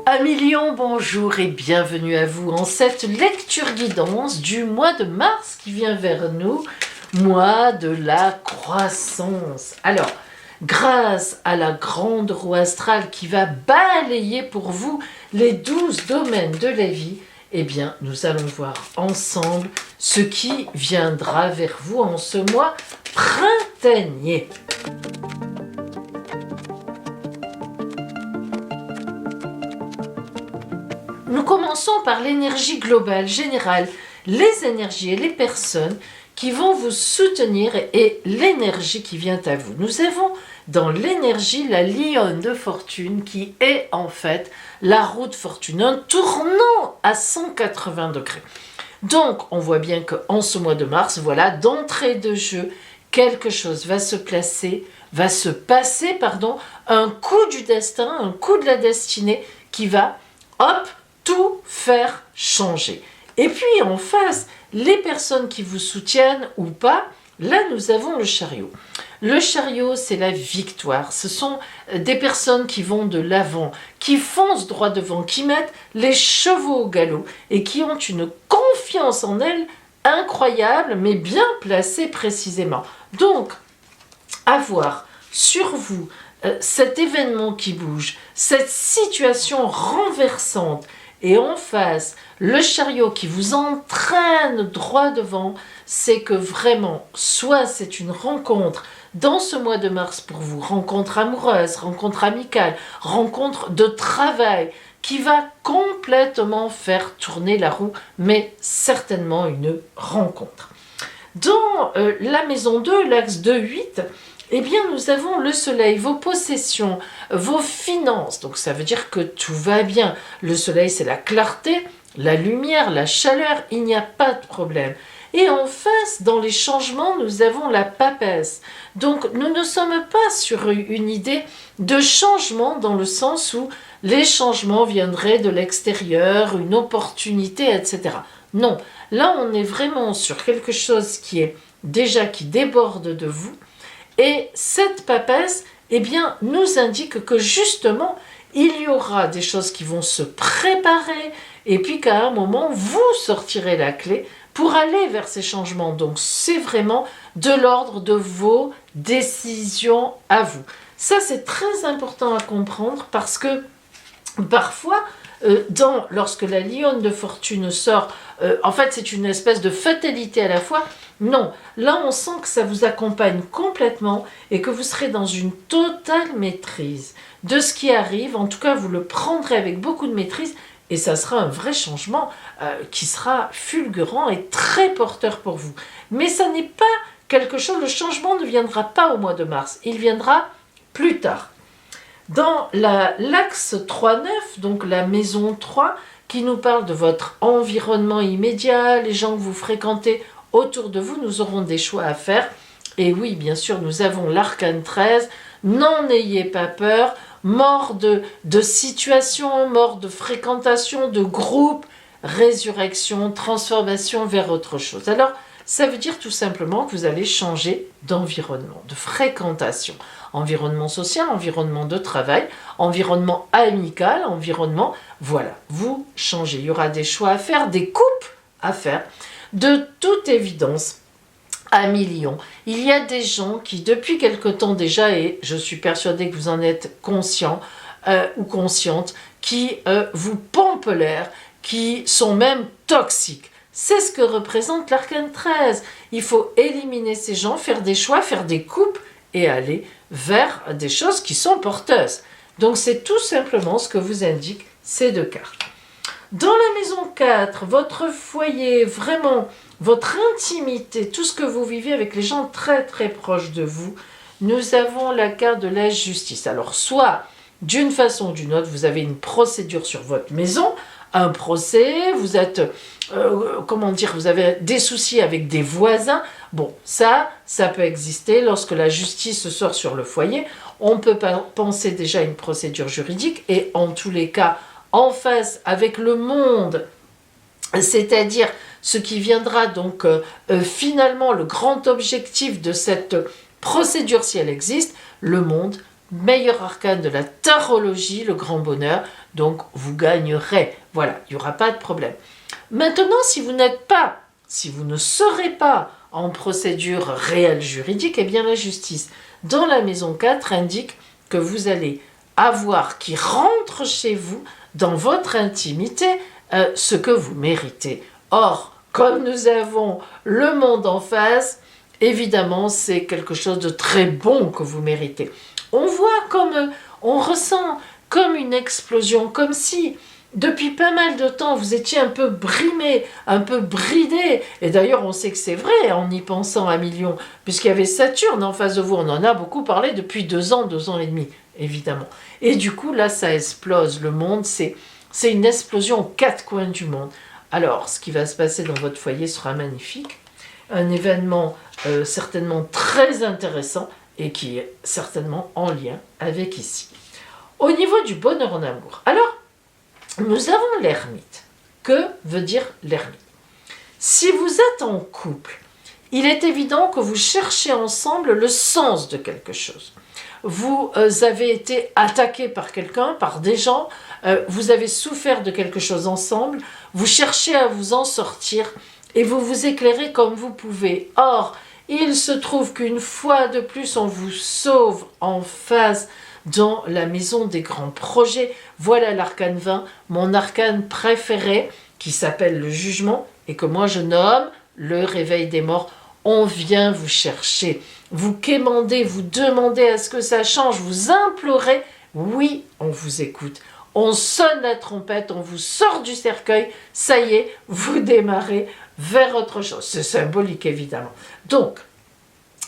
Amis Lions, bonjour et bienvenue à vous en cette lecture guidance du mois de mars qui vient vers nous, mois de la croissance. Alors, grâce à la grande roue astrale qui va balayer pour vous les 12 domaines de la vie, eh bien, nous allons voir ensemble ce qui viendra vers vous en ce mois printanier. Nous commençons par l'énergie globale, générale, les énergies et les personnes qui vont vous soutenir et l'énergie qui vient à vous. Nous avons dans l'énergie la lionne de fortune qui est en fait la roue de fortune, un tournant à 180 degrés. Donc on voit bien qu'en ce mois de mars, voilà, d'entrée de jeu, quelque chose va se passer, un coup du destin, un coup de la destinée qui va, hop, tout faire changer. Et puis en face, les personnes qui vous soutiennent ou pas, là nous avons le chariot. Le chariot, c'est la victoire. Ce sont des personnes qui vont de l'avant, qui foncent droit devant, qui mettent les chevaux au galop et qui ont une confiance en elles incroyable, mais bien placée précisément. Donc, avoir sur vous cet événement qui bouge, cette situation renversante, et en face, le chariot qui vous entraîne droit devant, c'est que vraiment, soit c'est une rencontre dans ce mois de mars pour vous, rencontre amoureuse, rencontre amicale, rencontre de travail, qui va complètement faire tourner la roue, mais certainement une rencontre. Dans la maison 2, l'axe 2-8, eh bien, nous avons le soleil, vos possessions, vos finances. Donc, ça veut dire que tout va bien. Le soleil, c'est la clarté, la lumière, la chaleur. Il n'y a pas de problème. Et en face, dans les changements, nous avons la papesse. Donc, nous ne sommes pas sur une idée de changement dans le sens où les changements viendraient de l'extérieur, une opportunité, etc. Non, là, on est vraiment sur quelque chose qui déborde de vous. Et cette papesse, eh bien, nous indique que justement, il y aura des choses qui vont se préparer et puis qu'à un moment, vous sortirez la clé pour aller vers ces changements. Donc, c'est vraiment de l'ordre de vos décisions à vous. Ça, c'est très important à comprendre parce que parfois, lorsque la lionne de fortune sort, en fait, c'est une espèce de fatalité à la fois. Non, là, on sent que ça vous accompagne complètement et que vous serez dans une totale maîtrise de ce qui arrive. En tout cas, vous le prendrez avec beaucoup de maîtrise et ça sera un vrai changement qui sera fulgurant et très porteur pour vous. Mais ça n'est pas quelque chose, le changement ne viendra pas au mois de mars, il viendra plus tard. Dans l'axe 3-9, donc la maison 3, qui nous parle de votre environnement immédiat, les gens que vous fréquentez autour de vous, nous aurons des choix à faire. Et oui, bien sûr, nous avons l'arcane 13, n'en ayez pas peur, mort de situation, mort de fréquentation, de groupe, résurrection, transformation vers autre chose. Alors, ça veut dire tout simplement que vous allez changer d'environnement, de fréquentation. Environnement social, environnement de travail, environnement amical, environnement, voilà, vous changez. Il y aura des choix à faire, des coupes à faire. De toute évidence, amis Lions, il y a des gens qui, depuis quelque temps déjà, et je suis persuadée que vous en êtes conscients ou conscientes, qui vous pompent l'air, qui sont même toxiques. C'est ce que représente l'arcane 13. Il faut éliminer ces gens, faire des choix, faire des coupes et aller vers des choses qui sont porteuses. Donc c'est tout simplement ce que vous indiquent ces deux cartes. Dans la maison 4, votre foyer, vraiment, votre intimité, tout ce que vous vivez avec les gens très très proches de vous, nous avons la carte de la justice. Alors soit, d'une façon ou d'une autre, vous avez une procédure sur votre maison, un procès, vous êtes, vous avez des soucis avec des voisins. Bon, ça peut exister lorsque la justice sort sur le foyer. On peut penser déjà à une procédure juridique et en tous les cas, en face avec le monde, c'est-à-dire ce qui viendra donc finalement le grand objectif de cette Procédure si elle existe, le monde, meilleur arcane de la tarologie, le grand bonheur, donc vous gagnerez. Voilà, il n'y aura pas de problème. Maintenant, si vous n'êtes pas, si vous ne serez pas en procédure réelle juridique, eh bien la justice, dans la maison 4, indique que vous allez avoir qui rentre chez vous, dans votre intimité, ce que vous méritez. Or, comme nous avons le monde en face, évidemment, c'est quelque chose de très bon que vous méritez. On voit comme, on ressent comme une explosion, comme si depuis pas mal de temps vous étiez un peu brimé, un peu bridé. Et d'ailleurs, on sait que c'est vrai en y pensant à millions, puisqu'il y avait Saturne en face de vous. On en a beaucoup parlé depuis 2 ans et demi, évidemment. Et du coup, là, ça explose. Le monde, c'est une explosion aux 4 coins du monde. Alors, ce qui va se passer dans votre foyer sera magnifique. Un événement certainement très intéressant et qui est certainement en lien avec ici. Au niveau du bonheur en amour, alors, nous avons l'ermite. Que veut dire l'ermite? Si vous êtes en couple, il est évident que vous cherchez ensemble le sens de quelque chose. Vous avez été attaqué par quelqu'un, par des gens, vous avez souffert de quelque chose ensemble, vous cherchez à vous en sortir et vous vous éclairez comme vous pouvez. Or, il se trouve qu'une fois de plus, on vous sauve en face dans la maison des grands projets. Voilà l'arcane 20, mon arcane préféré, qui s'appelle le jugement, et que moi je nomme le réveil des morts. On vient vous chercher, vous quémandez, vous demandez à ce que ça change, vous implorez. Oui, on vous écoute. On sonne la trompette, on vous sort du cercueil, ça y est, vous démarrez vers autre chose. C'est symbolique, évidemment. Donc,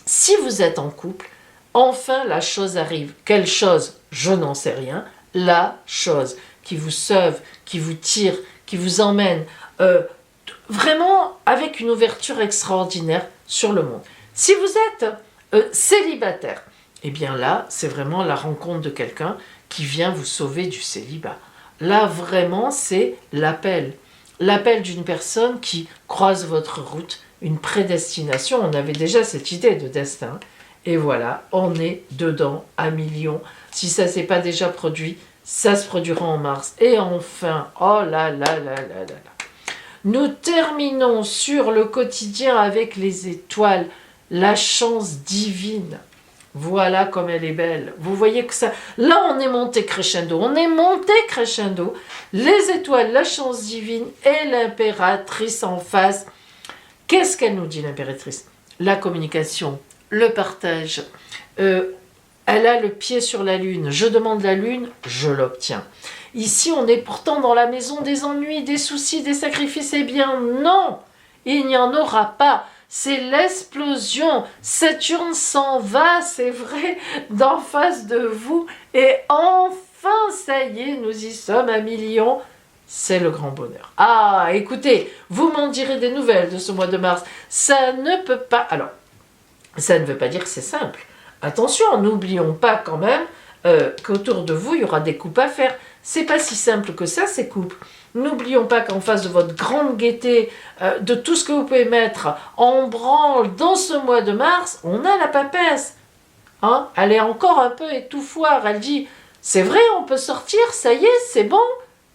si vous êtes en couple, enfin la chose arrive. Quelle chose? Je n'en sais rien. La chose qui vous sauve, qui vous tire, qui vous emmène vraiment avec une ouverture extraordinaire sur le monde. Si vous êtes célibataire, eh bien là, c'est vraiment la rencontre de quelqu'un qui vient vous sauver du célibat. Là, vraiment, c'est l'appel. L'appel d'une personne qui croise votre route, une prédestination. On avait déjà cette idée de destin. Et voilà, on est dedans à millions. Si ça ne s'est pas déjà produit, ça se produira en mars. Et enfin, oh là là là là là là. Nous terminons sur le quotidien avec les étoiles, la chance divine. Voilà comme elle est belle. Vous voyez que ça... Là, on est monté crescendo. On est monté crescendo. Les étoiles, la chance divine et l'impératrice en face. Qu'est-ce qu'elle nous dit, l'impératrice? La communication, le partage. Elle a le pied sur la lune. Je demande la lune, je l'obtiens. Ici, on est pourtant dans la maison des ennuis, des soucis, des sacrifices. Eh bien, non, il n'y en aura pas. C'est l'explosion. Saturne s'en va, c'est vrai, d'en face de vous. Et enfin, ça y est, nous y sommes à millions. C'est le grand bonheur. Ah, écoutez, vous m'en direz des nouvelles de ce mois de mars. Ça ne peut pas... Alors, ça ne veut pas dire que c'est simple. Attention, n'oublions pas quand même qu'autour de vous, il y aura des coupes à faire. C'est pas si simple que ça, ces coupes. N'oublions pas qu'en face de votre grande gaieté, de tout ce que vous pouvez mettre en branle dans ce mois de mars, on a la papesse. Hein? Elle est encore un peu étouffoire. Elle dit, c'est vrai, on peut sortir, ça y est, c'est bon.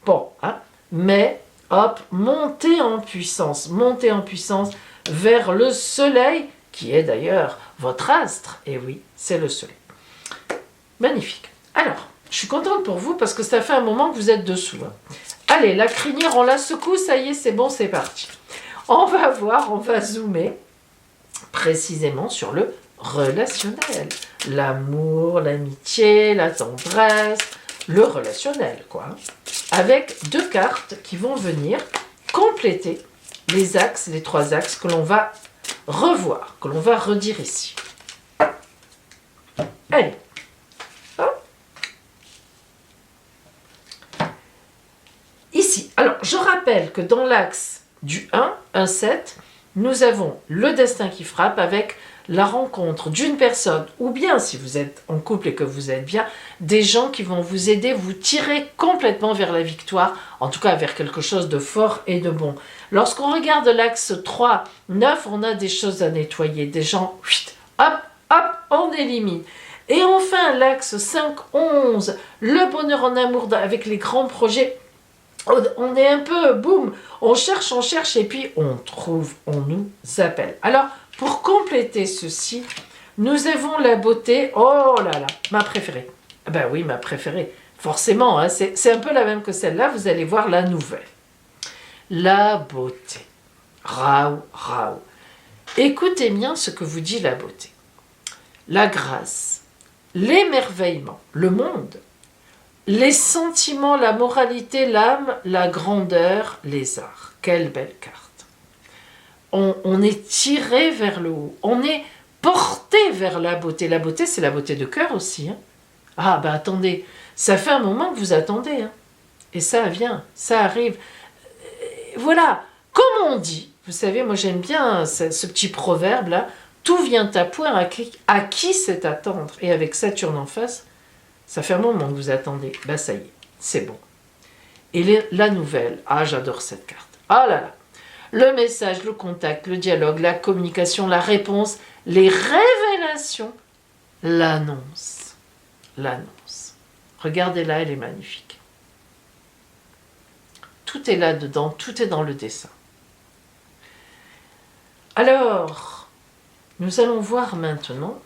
Bon, hein? Mais, hop, montez en puissance vers le soleil, qui est d'ailleurs votre astre. Et oui, c'est le soleil. Magnifique. Alors, je suis contente pour vous parce que ça fait un moment que vous êtes dessous. Hein. Allez, la crinière, on la secoue, ça y est, c'est bon, c'est parti. On va voir, on va zoomer précisément sur le relationnel. L'amour, l'amitié, la tendresse, le relationnel, quoi. Avec 2 cartes qui vont venir compléter les axes, les 3 axes que l'on va revoir, que l'on va redire ici. Allez. Ici, alors je rappelle que dans l'axe du 1, 7, nous avons le destin qui frappe avec la rencontre d'une personne, ou bien si vous êtes en couple et que vous êtes bien, des gens qui vont vous aider, vous tirer complètement vers la victoire, en tout cas vers quelque chose de fort et de bon. Lorsqu'on regarde l'axe 3, 9, on a des choses à nettoyer, des gens, hop, hop, on élimine. Et enfin, l'axe 5-11, le bonheur en amour avec les grands projets. On est un peu, boum, on cherche, et puis on trouve, on nous appelle. Alors, pour compléter ceci, nous avons la beauté, oh là là, ma préférée. Ben oui, ma préférée, forcément, hein, c'est un peu la même que celle-là, vous allez voir la nouvelle. La beauté. Raou, raou. Écoutez bien ce que vous dit la beauté. La grâce, l'émerveillement, le monde, les sentiments, la moralité, l'âme, la grandeur, les arts. Quelle belle carte. On est tiré vers le haut. On est porté vers la beauté. La beauté, c'est la beauté de cœur aussi. Hein. Ah, ben attendez, ça fait un moment que vous attendez. Hein. Et ça vient, ça arrive. Voilà, comme on dit, vous savez, moi j'aime bien ce petit proverbe-là, tout vient à point, à qui c'est attendre. Et avec Saturne en face, ça fait un moment que vous attendez. Ben ça y est, c'est bon. Et la nouvelle, ah j'adore cette carte. Ah là là. Le message, le contact, le dialogue, la communication, la réponse, les révélations, l'annonce. L'annonce. Regardez-la, elle est magnifique. Tout est là-dedans, tout est dans le dessin. Alors, nous allons voir maintenant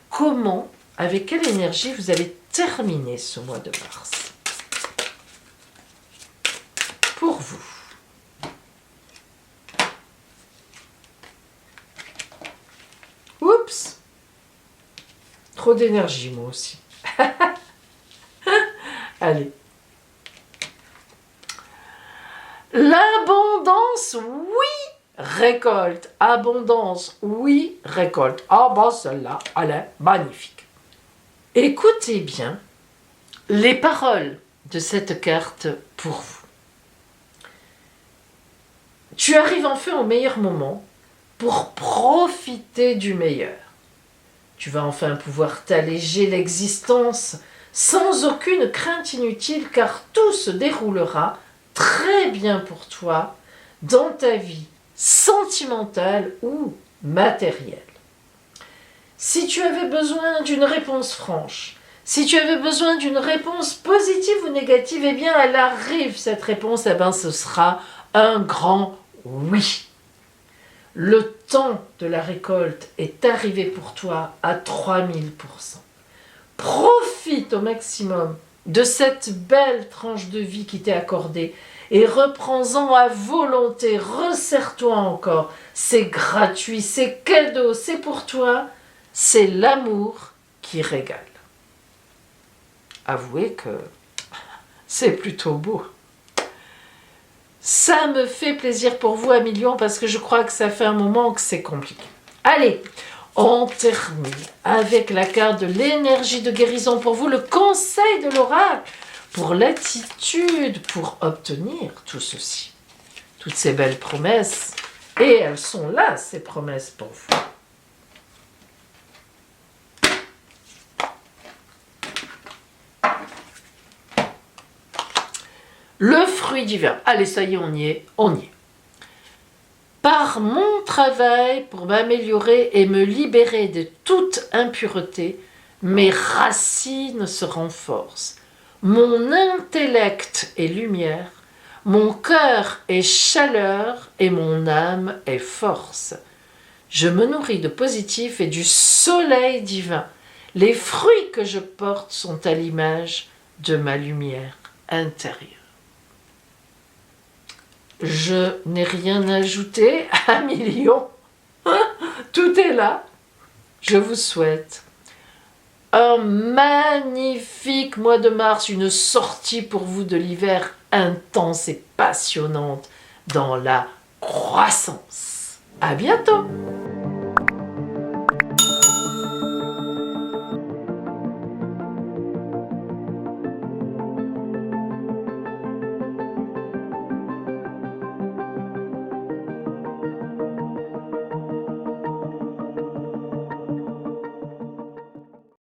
comment, avec quelle énergie vous allez terminer ce mois de mars. Pour vous. Oups! Trop d'énergie, moi aussi. Allez. L'abondance, oui, récolte. Abondance, oui, récolte. Ah bah celle-là, elle est magnifique. Écoutez bien les paroles de cette carte pour vous. Tu arrives enfin au meilleur moment pour profiter du meilleur. Tu vas enfin pouvoir t'alléger l'existence sans aucune crainte inutile car tout se déroulera très bien pour toi dans ta vie sentimentale ou matérielle. Si tu avais besoin d'une réponse franche, si tu avais besoin d'une réponse positive ou négative, eh bien elle arrive cette réponse, eh bien ce sera un grand oui. Le temps de la récolte est arrivé pour toi à 3000%. Profite au maximum de cette belle tranche de vie qui t'est accordée et reprends-en à volonté, resserre-toi encore. C'est gratuit, c'est cadeau, c'est pour toi, c'est l'amour qui régale. Avouez que c'est plutôt beau. Ça me fait plaisir pour vous à millions parce que je crois que ça fait un moment que c'est compliqué. Allez, on termine avec la carte de l'énergie de guérison pour vous, le conseil de l'oracle pour l'attitude, pour obtenir tout ceci. Toutes ces belles promesses, et elles sont là, ces promesses pour vous. Le fruit divin. Allez, ça y est, on y est, on y est. Par mon travail pour m'améliorer et me libérer de toute impureté, mes racines se renforcent. Mon intellect est lumière, mon cœur est chaleur et mon âme est force. Je me nourris de positif et du soleil divin. Les fruits que je porte sont à l'image de ma lumière intérieure. Je n'ai rien ajouté à millions. Tout est là. Je vous souhaite un magnifique mois de mars, une sortie pour vous de l'hiver intense et passionnante dans la croissance. À bientôt!